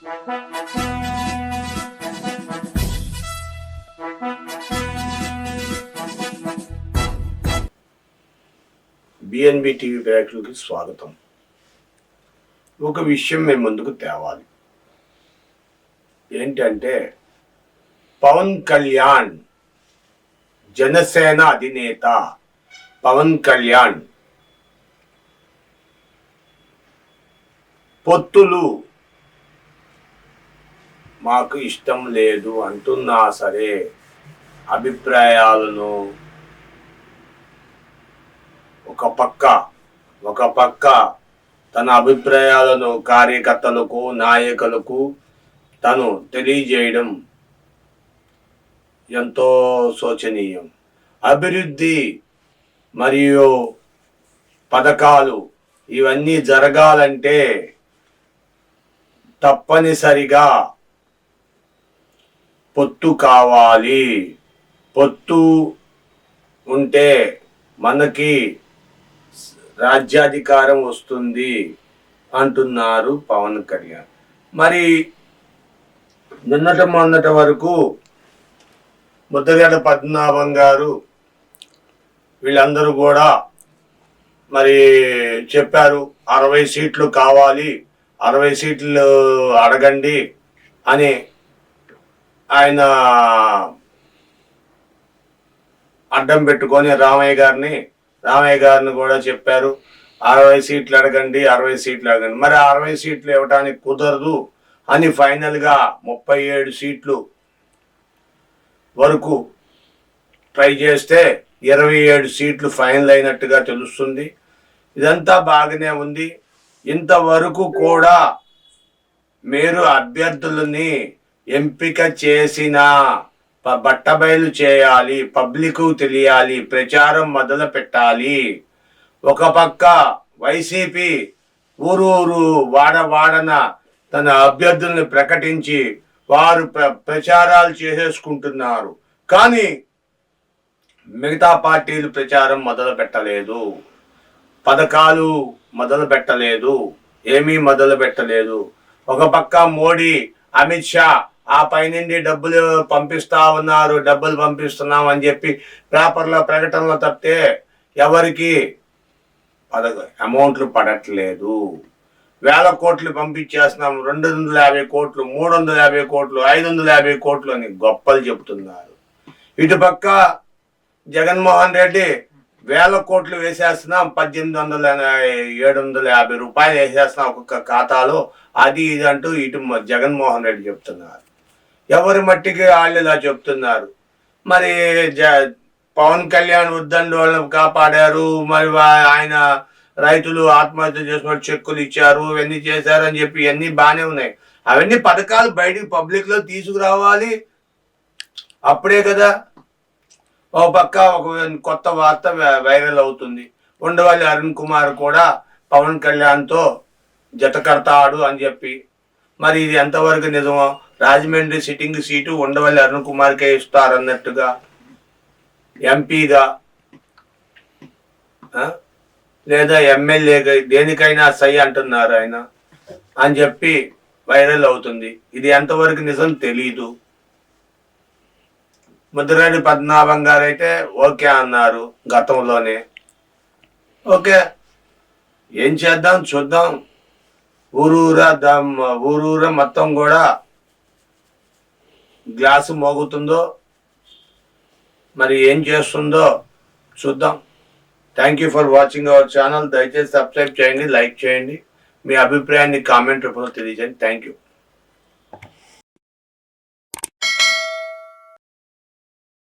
BNB TV ప్రేక్షకులకి స్వాగతం. ఒక విషయం మేము ముందుకు తేవాలి. ఏంటంటే పవన్ కళ్యాణ్, జనసేన అధినేత పవన్ కళ్యాణ్ పొత్తులు మాకు ఇష్టం లేదు అంటున్నా సరే అభిప్రాయాలను ఒక పక్క తన అభిప్రాయాలను కార్యకర్తలకు, నాయకులకు తను తెలియజేయడం ఎంతో శోచనీయం. అభివృద్ధి మరియు పథకాలు ఇవన్నీ జరగాలంటే తప్పనిసరిగా పొత్తు కావాలి. పొత్తు ఉంటే మనకి రాజ్యాధికారం వస్తుంది అంటున్నారు పవన్ కళ్యాణ్. మరి మొన్నటి వరకు ముద్దగడ పద్మనాభం గారు వీళ్ళందరూ కూడా మరి చెప్పారు 60 సీట్లు కావాలి, 60 సీట్లు అడగండి అని ఆయన అడ్డం పెట్టుకొని రామయ్య గారిని కూడా చెప్పారు 60 సీట్లు అడగండి, 60 సీట్లు అడగండి. మరి 60 సీట్లు ఇవ్వడానికి కుదరదు అని ఫైనల్గా 37 సీట్లు వరకు ట్రై చేస్తే 27 సీట్లు ఫైనల్ అయినట్టుగా తెలుస్తుంది. ఇదంతా బాగానే ఉంది. ఇంతవరకు కూడా మీరు అభ్యర్థులని ఎంపిక చేసిన బట్టబయలు చేయాలి, పబ్లిక్ తెలియాలి, ప్రచారం మొదలు పెట్టాలి. ఒక పక్క వైసీపీ ఊరూరు వాడవాడన తన అభ్యర్థుల్ని ప్రకటించి వారు ప్రచారాలు చేసేసుకుంటున్నారు. కానీ మిగతా పార్టీలు ప్రచారం మొదలు పెట్టలేదు, పథకాలు మొదలు పెట్టలేదు, ఏమీ మొదలు పెట్టలేదు. ఒక పక్క మోడీ, అమిత్ షా ఆ పైనుండి డబ్బులు పంపిస్తున్నాం అని చెప్పి పేపర్లో ప్రకటనలో తప్పితే ఎవరికి అమౌంట్లు పడట్లేదు. 1000 కోట్లు పంపించేస్తున్నాం, 250 కోట్లు, 350 కోట్లు, 550 కోట్లు అని గొప్పలు చెబుతున్నారు. ఇటుపక్క జగన్మోహన్ రెడ్డి 1000 కోట్లు వేసేస్తున్నాం, 18,750 రూపాయలు వేసేస్తున్నాం ఒక్కొక్క ఖాతాలో, అది ఇది అంటూ ఇటు జగన్మోహన్ రెడ్డి చెప్తున్నారు. ఎవరి మట్టికి వాళ్ళు ఇలా చెప్తున్నారు. మరి పవన్ కళ్యాణ్ వద్దండి వాళ్ళని కాపాడారు, మరి ఆయన రైతులు ఆత్మహత్య చేసుకుని చెక్కులు ఇచ్చారు, ఇవన్నీ చేశారని చెప్పి ఇవన్నీ బాగానే ఉన్నాయి. అవన్నీ పథకాలు బయటికి పబ్లిక్లో తీసుకురావాలి, అప్పుడే కదా ఓ పక్క ఒక కొత్త వార్త వైరల్ అవుతుంది. ఉండవల్లి అరుణ్ కుమార్ కూడా పవన్ కళ్యాణ్తో జత కడతాడు అని చెప్పి. మరి ఇది ఎంతవరకు నిజమో? రాజమండ్రి సిట్టింగ్ సీటు ఉండవల్లి అరుణ్ కుమార్కే ఇస్తారన్నట్టుగా ఎంపీగా లేదా ఎమ్మెల్యేగా దేనికైనా సై అంటున్నారు ఆయన అని చెప్పి వైరల్ అవుతుంది. ఇది ఎంతవరకు నిజం తెలీదు. ముద్రగడ పద్మనాభం గారు అయితే ఓకే అన్నారు గతంలోనే. ఓకే, ఏం చేద్దాం చూద్దాం. ఊరూరా మొత్తం కూడా గ్లాసు మోగుతుందో మరి ఏం చేస్తుందో చూద్దాం. Thank you for watching our channel. దయచేసి సబ్స్క్రైబ్ చేయండి, లైక్ చేయండి, మీ అభిప్రాయాన్ని కామెంట్ రూపంలో తెలియజేయండి. Thank you.